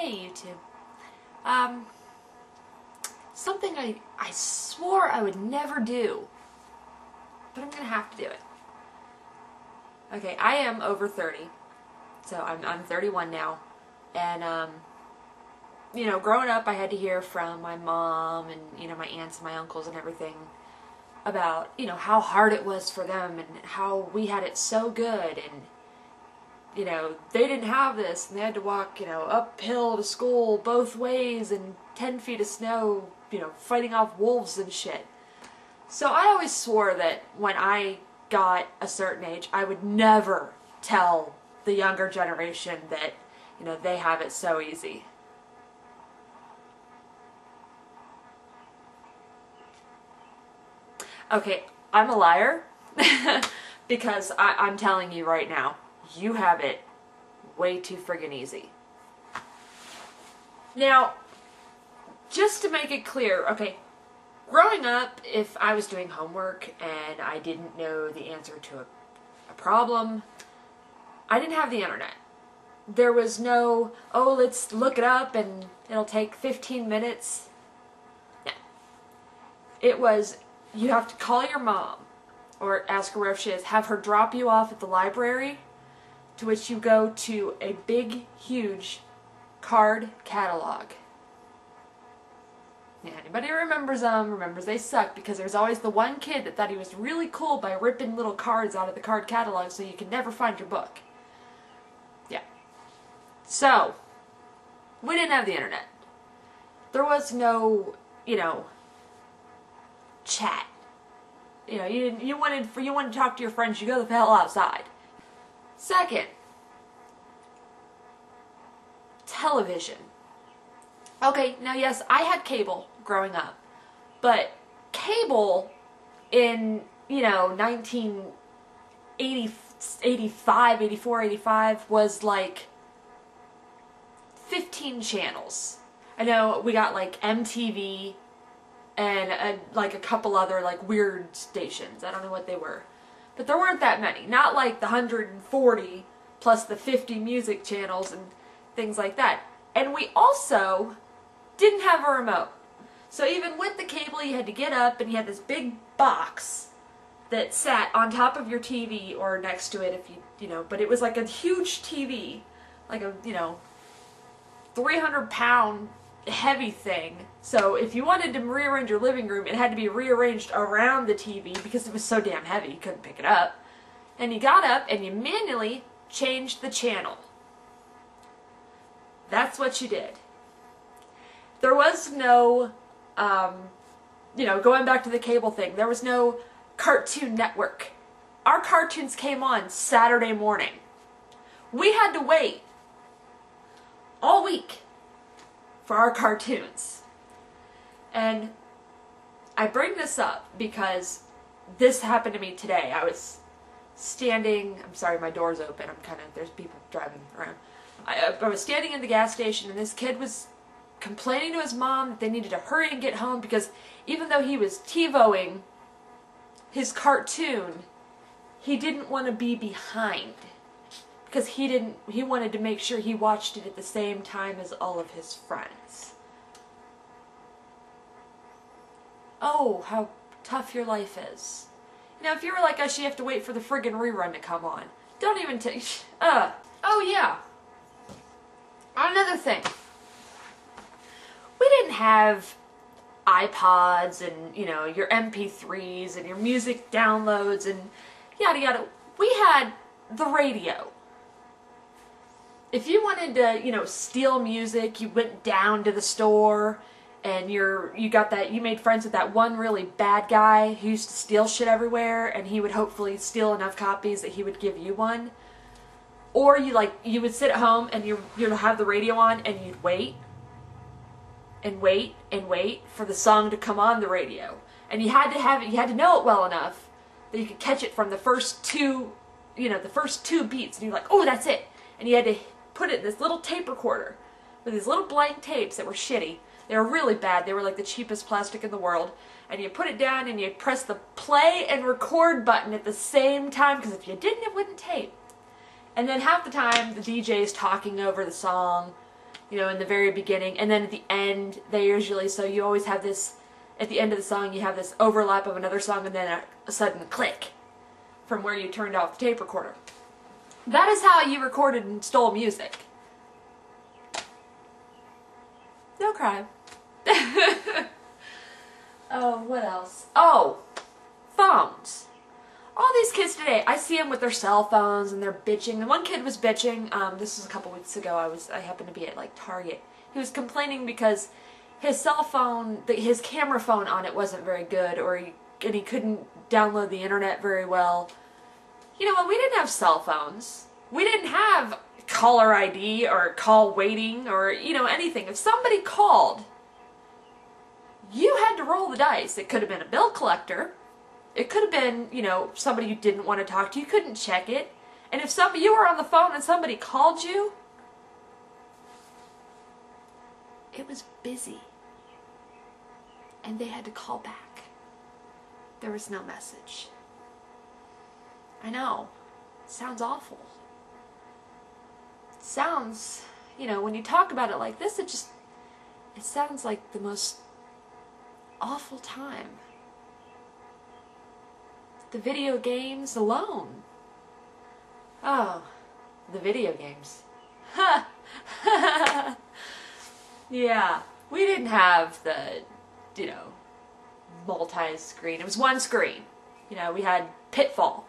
Hey YouTube. Something I swore I would never do, but I'm gonna have to do it. Okay, I am over 30, so I'm 31 now, and you know, growing up I had to hear from my mom and, you know, my aunts and my uncles and everything about, you know, how hard it was for them and how we had it so good, and you know, they didn't have this, and they had to walk, you know, uphill to school both ways in 10 feet of snow, you know, fighting off wolves and shit. So I always swore that when I got a certain age, I would never tell the younger generation that, you know, they have it so easy. Okay, I'm a liar, because I'm telling you right now, you have it way too friggin' easy. Now, just to make it clear, okay, growing up, if I was doing homework and I didn't know the answer to a problem, I didn't have the internet. There was no, oh, let's look it up and it'll take 15 minutes. No. It was, you have to call your mom or ask her where she is, have her drop you off at the library, to which you go to a big, huge card catalog. Yeah, anybody who remembers them remembers they suck, because there's always the one kid that thought he was really cool by ripping little cards out of the card catalog so you could never find your book. Yeah. So, we didn't have the internet. There was no, you know, chat. You know, you wanted to talk to your friends, you go the hell outside. Second, television. Okay, now yes, I had cable growing up, but cable in, you know, 1985, 84, 85 was like 15 channels. I know we got like MTV and like a couple other like weird stations. I don't know what they were. But there weren't that many. Not like the 140 plus the 50 music channels and things like that. And we also didn't have a remote. So even with the cable, you had to get up and you had this big box that sat on top of your TV or next to it, if you know, but it was like a huge TV, like a, you know, 300-pound heavy thing. So if you wanted to rearrange your living room, it had to be rearranged around the TV because it was so damn heavy you couldn't pick it up. And you got up and you manually changed the channel. That's what you did. There was no, you know, going back to the cable thing, there was no Cartoon Network. Our cartoons came on Saturday morning. We had to wait all week for our cartoons. And I bring this up because this happened to me today. I was standing, I'm sorry, my door's open, there's people driving around. I was standing in the gas station, and this kid was complaining to his mom that they needed to hurry and get home because even though he was TiVoing his cartoon, he didn't want to be behind. Because he wanted to make sure he watched it at the same time as all of his friends. Oh, how tough your life is. You know, if you were like us, you have to wait for the friggin' rerun to come on. Don't even take, oh yeah. Another thing. We didn't have iPods and, you know, your MP3s and your music downloads and yada yada. We had the radio. If you wanted to, you know, steal music, you went down to the store and you made friends with that one really bad guy who used to steal shit everywhere, and he would hopefully steal enough copies that he would give you one. Or you would sit at home and you'd have the radio on and you'd wait and wait and wait for the song to come on the radio. And you had to know it well enough that you could catch it from the first two, you know, the first two beats, and you're like, oh, that's it. And you had to put it in this little tape recorder with these little blank tapes that were shitty. They were really bad. They were like the cheapest plastic in the world. And you put it down and you press the play and record button at the same time, because if you didn't, it wouldn't tape. And then half the time the DJ is talking over the song you know, in the very beginning, and then at the end, they usually, so you always have this, at the end of the song, you have this overlap of another song, and then a sudden click from where you turned off the tape recorder. That is how you recorded and stole music. No crime. Oh, what else? Oh, phones. All these kids today, I see them with their cell phones and they're bitching. And one kid was bitching. This was a couple weeks ago. I happened to be at like Target. He was complaining because his cell phone, his camera phone on it wasn't very good, and he couldn't download the internet very well. You know, when we didn't have cell phones, we didn't have caller ID or call waiting or, you know, anything. If somebody called, you had to roll the dice. It could have been a bill collector. It could have been, you know, somebody you didn't want to talk to. You couldn't check it. And if you were on the phone and somebody called you, it was busy. And they had to call back. There was no message. I know. It sounds awful. It sounds, you know, when you talk about it like this, it sounds like the most awful time. The video games alone. Oh, the video games. Ha! Yeah, we didn't have the, you know, multi-screen. It was one screen. You know, we had Pitfall,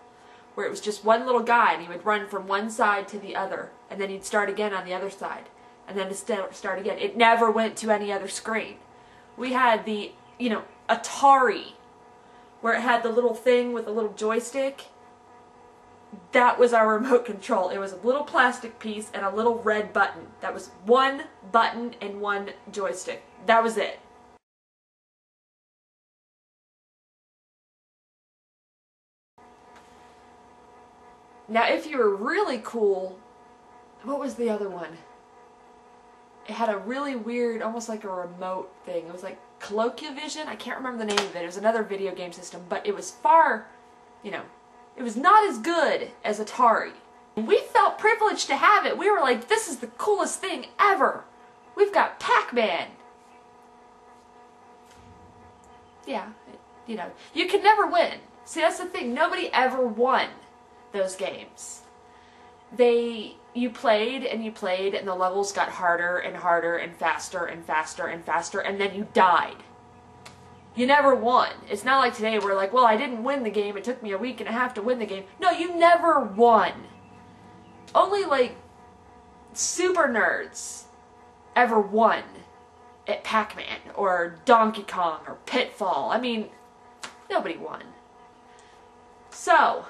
where it was just one little guy and he would run from one side to the other, and then he'd start again on the other side, and then start again. It never went to any other screen. We had the, you know, Atari, where it had the little thing with a little joystick. That was our remote control. It was a little plastic piece and a little red button. That was one button and one joystick. That was it. Now, if you were really cool, what was the other one? It had a really weird, almost like a remote thing. It was like ColloquiaVision. I can't remember the name of it. It was another video game system, but it was far, you know, it was not as good as Atari. We felt privileged to have it. We were like, this is the coolest thing ever. We've got Pac-Man. Yeah, you know, you can never win. See, that's the thing. Nobody ever won those games. You played and you played, and the levels got harder and harder and faster and faster and faster, and then you died. You never won. It's not like today where like, well, I didn't win the game, it took me a week and a half to win the game. No, you never won. Only like super nerds ever won at Pac-Man or Donkey Kong or Pitfall. I mean, nobody won. So,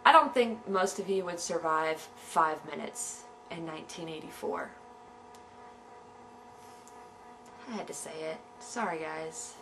I don't think most of you would survive 5 minutes in 1984. I had to say it. Sorry, guys.